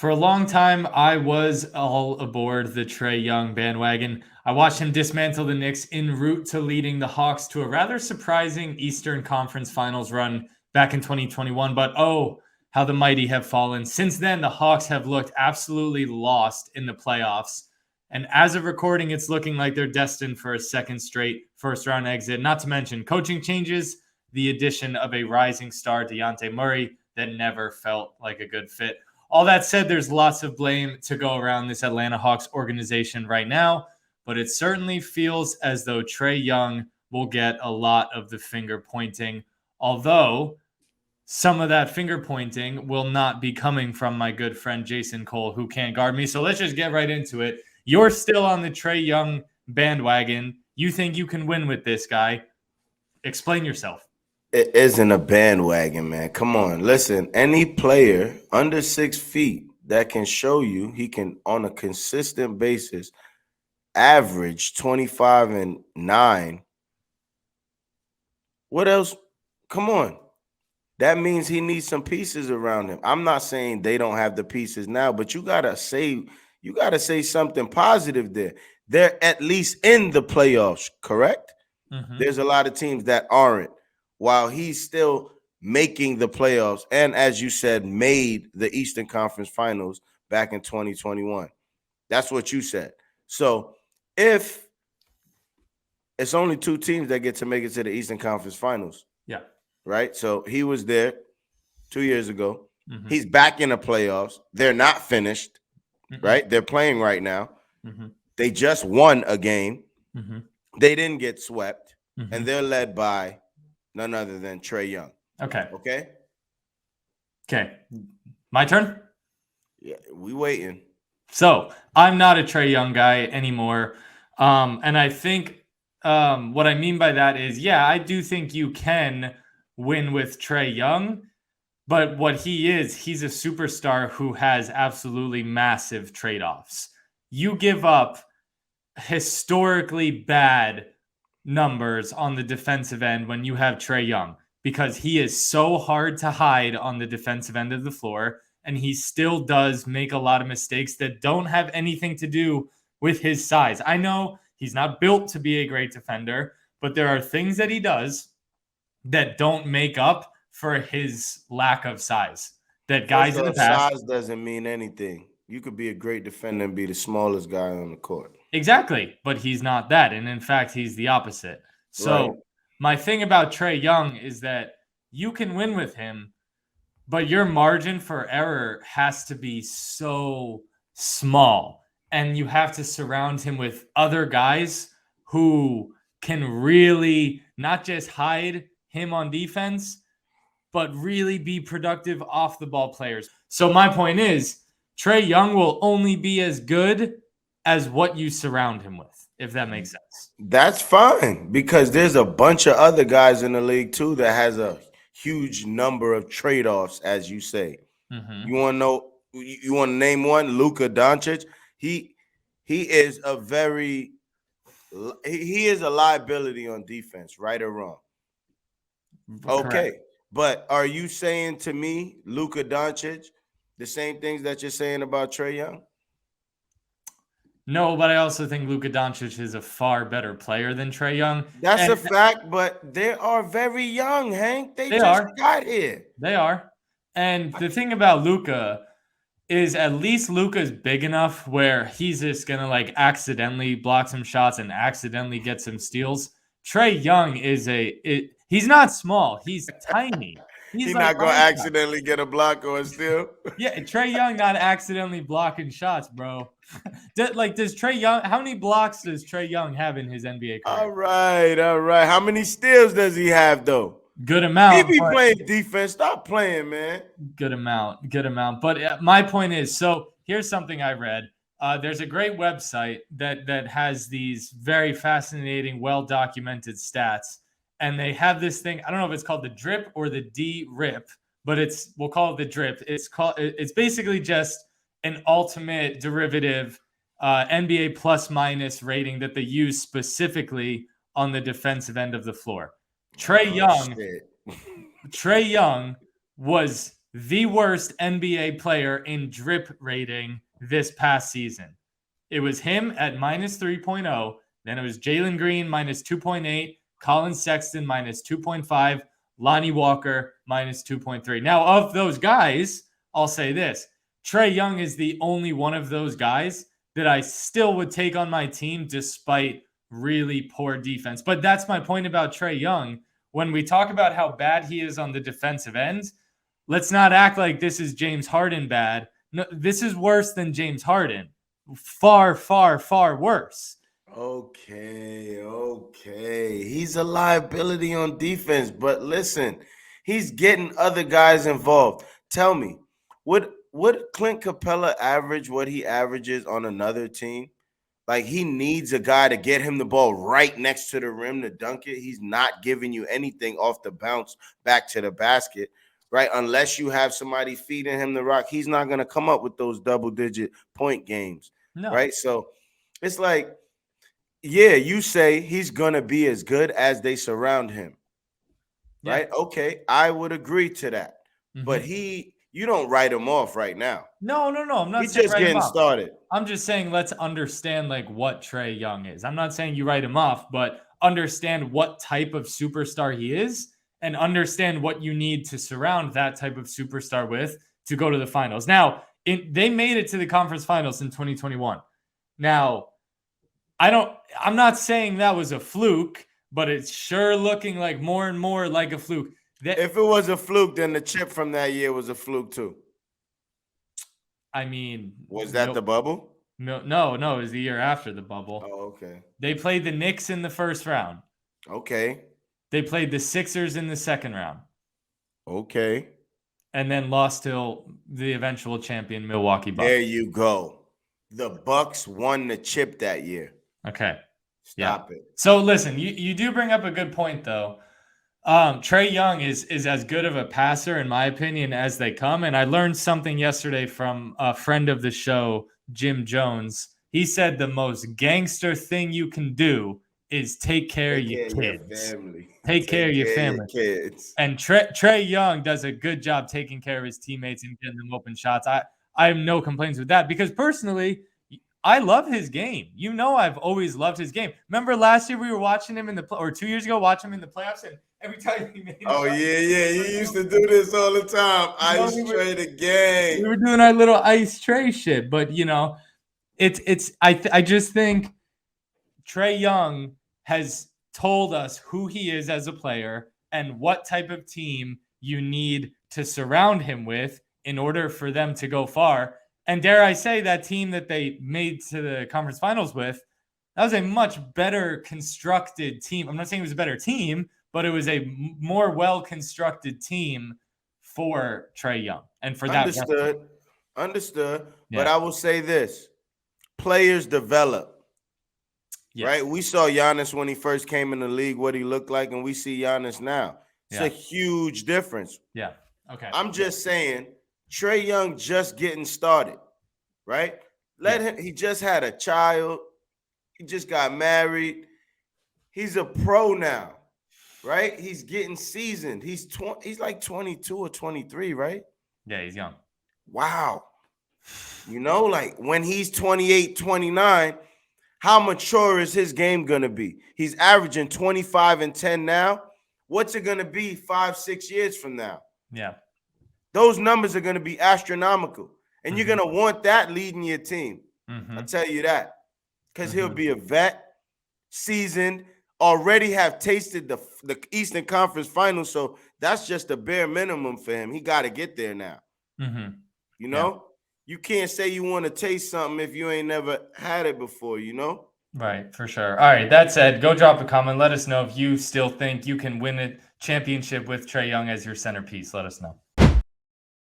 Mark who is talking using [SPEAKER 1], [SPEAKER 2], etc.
[SPEAKER 1] For a long time, I was all aboard the Trae Young bandwagon. I watched him dismantle the Knicks en route to leading the Hawks to a rather surprising Eastern Conference Finals run back in 2021. But oh, how the mighty have fallen. Since then, the Hawks have looked absolutely lost in the playoffs. And as of recording, it's looking like they're destined for a second straight first round exit. Not to mention coaching changes, the addition of a rising star, Dejounte Murray, that never felt like a good fit. All that said, there's lots of blame to go around this Atlanta Hawks organization right now, but it certainly feels as though Trae Young will get a lot of the finger pointing, although some of that finger pointing will not be coming from my good friend Jason Cole, who can't guard me. So let's just get right into it. You're still on the Trae Young bandwagon. You think you can win with this guy. Explain yourself.
[SPEAKER 2] It isn't a bandwagon, man. Come on. Listen, any player under 6 feet that can show you he can, on a consistent basis, average 25 and 9. What else? Come on. That means he needs some pieces around him. I'm not saying they don't have the pieces now, but you gotta say something positive there. They're at least in the playoffs, correct?
[SPEAKER 1] Mm-hmm.
[SPEAKER 2] There's a lot of teams that aren't, while he's still making the playoffs, and as you said, made the Eastern Conference Finals back in 2021. That's what you said. So if it's only 2 teams that get to make it to the Eastern Conference Finals.
[SPEAKER 1] Yeah.
[SPEAKER 2] Right? So he was there 2 years ago.
[SPEAKER 1] Mm-hmm.
[SPEAKER 2] He's back in the playoffs. They're not finished, right? They're playing right now.
[SPEAKER 1] Mm-hmm.
[SPEAKER 2] They just won a game.
[SPEAKER 1] Mm-hmm.
[SPEAKER 2] They didn't get swept, and they're led by none other than Trae Young.
[SPEAKER 1] Okay. My turn?
[SPEAKER 2] Yeah, we waiting.
[SPEAKER 1] So I'm not a Trae Young guy anymore. And I think what I mean by that is, yeah, I do think you can win with Trae Young. But what he's a superstar who has absolutely massive trade-offs. You give up historically bad numbers on the defensive end when you have Trae Young, because he is so hard to hide on the defensive end of the floor, and he still does make a lot of mistakes that don't have anything to do with his size. I know he's not built to be a great defender, but there are things that he does that don't make up for his lack of size. That guys in the past...
[SPEAKER 2] Size doesn't mean anything. You could be a great defender and be the smallest guy on the court.
[SPEAKER 1] Exactly, but he's not that. And in fact, he's the opposite. So My thing about Trae Young is that you can win with him, but your margin for error has to be so small. And you have to surround him with other guys who can really not just hide him on defense, but really be productive off the ball players. So my point is, Trae Young will only be as good as what you surround him with, if that makes sense.
[SPEAKER 2] That's fine, because there's a bunch of other guys in the league too that has a huge number of trade-offs, as you say.
[SPEAKER 1] Mm-hmm.
[SPEAKER 2] You want to know? You want to name one? Luka Doncic. He is a liability on defense, right or wrong.
[SPEAKER 1] Correct.
[SPEAKER 2] Okay, but are you saying to me, Luka Doncic, the same things that you're saying about Trae Young?
[SPEAKER 1] No, but I also think Luka Doncic is a far better player than Trae Young.
[SPEAKER 2] That's a fact, but they are very young, Hank. They just got here.
[SPEAKER 1] They are. And the thing about Luka is, at least Luka's big enough where he's just going to like accidentally block some shots and accidentally get some steals. Trae Young he's not small. He's tiny.
[SPEAKER 2] He's like not going to accidentally get a block or a steal.
[SPEAKER 1] Yeah, Trae Young not accidentally blocking shots, bro. Does Trae Young, how many blocks does Trae Young have in his NBA career?
[SPEAKER 2] All right. How many steals does he have, though?
[SPEAKER 1] Good amount.
[SPEAKER 2] He be playing defense. Stop playing, man.
[SPEAKER 1] Good amount. But my point is, so here's something I read. There's a great website that has these very fascinating, well-documented stats. And they have this thing, I don't know if it's called the drip or the D-rip, but we'll call it the drip. It's basically just an ultimate derivative NBA plus-minus rating that they use specifically on the defensive end of the floor. Trae Young was the worst NBA player in drip rating this past season. It was him at minus 3.0. Then it was Jalen Green minus 2.8, Colin Sexton minus 2.5, Lonnie Walker minus 2.3. Now, of those guys, I'll say this. Trae Young is the only one of those guys that I still would take on my team despite really poor defense. But that's my point about Trae Young. When we talk about how bad he is on the defensive end, let's not act like this is James Harden bad. No, this is worse than James Harden. Far, far, far worse.
[SPEAKER 2] Okay. He's a liability on defense, but listen, he's getting other guys involved. Tell me, would Clint Capella average what he averages on another team? Like, he needs a guy to get him the ball right next to the rim to dunk it. He's not giving you anything off the bounce back to the basket, right? Unless you have somebody feeding him the rock, he's not going to come up with those double-digit point games, right? So it's like, yeah, you say he's going to be as good as they surround him, right? Okay, I would agree to that. But you don't write him off right now.
[SPEAKER 1] No. I'm not
[SPEAKER 2] He's
[SPEAKER 1] saying
[SPEAKER 2] just getting started.
[SPEAKER 1] I'm just saying let's understand like what Trae Young is. I'm not saying you write him off, but understand what type of superstar he is and understand what you need to surround that type of superstar with to go to the finals. Now, they made it to the conference finals in 2021. Now, I'm not saying that was a fluke, but it's sure looking like more and more like a fluke.
[SPEAKER 2] If it was a fluke, then the chip from that year was a fluke too.
[SPEAKER 1] I mean,
[SPEAKER 2] was that the bubble?
[SPEAKER 1] No, it was the year after the bubble.
[SPEAKER 2] Oh, okay.
[SPEAKER 1] They played the Knicks in the first round.
[SPEAKER 2] Okay.
[SPEAKER 1] They played the Sixers in the second round.
[SPEAKER 2] Okay.
[SPEAKER 1] And then lost to the eventual champion Milwaukee Bucks.
[SPEAKER 2] There you go. The Bucks won the chip that year.
[SPEAKER 1] Okay.
[SPEAKER 2] Stop it.
[SPEAKER 1] So listen, you do bring up a good point though. Trae Young is as good of a passer, in my opinion, as they come. And I learned something yesterday from a friend of the show, Jim Jones. He said the most gangster thing you can do is take care of your kids. Take care of your family.
[SPEAKER 2] Kids.
[SPEAKER 1] And Trae Young does a good job taking care of his teammates and getting them open shots. I have no complaints with that because personally, I love his game. You know, I've always loved his game. Remember last year we were watching him or 2 years ago watching him in the playoffs, and every time he made
[SPEAKER 2] you used to do this all the time. Ice Trae the gang.
[SPEAKER 1] We were doing our little Ice Trae shit, but you know, I just think Trae Young has told us who he is as a player and what type of team you need to surround him with in order for them to go far. And dare I say, that team that they made to the conference finals with, that was a much better constructed team. I'm not saying it was a better team, but it was a more well-constructed team for Trae Young and for that.
[SPEAKER 2] Understood. Yeah. But I will say this. Players develop. Yes. Right? We saw Giannis when he first came in the league, what he looked like, and we see Giannis now. It's a huge difference.
[SPEAKER 1] Yeah. Okay.
[SPEAKER 2] I'm just saying, Trae Young just getting started, right? He just had a child. He just got married. He's a pro now, right? He's getting seasoned. He's like 22 or 23, right?
[SPEAKER 1] Yeah, he's young.
[SPEAKER 2] Wow. You know, like when he's 28, 29, how mature is his game going to be? He's averaging 25 and 10 now. What's it going to be 5-6 years from now?
[SPEAKER 1] Yeah.
[SPEAKER 2] Those numbers are going to be astronomical. And you're going to want that leading your team. I'll tell you that. Because he'll be a vet, seasoned, already have tasted the Eastern Conference Finals. So that's just a bare minimum for him. He got to get there now. You know? You can't say you want to taste something if you ain't never had it before, you know?
[SPEAKER 1] Right, for sure. All right, that said, go drop a comment. Let us know if you still think you can win a championship with Trae Young as your centerpiece. Let us know.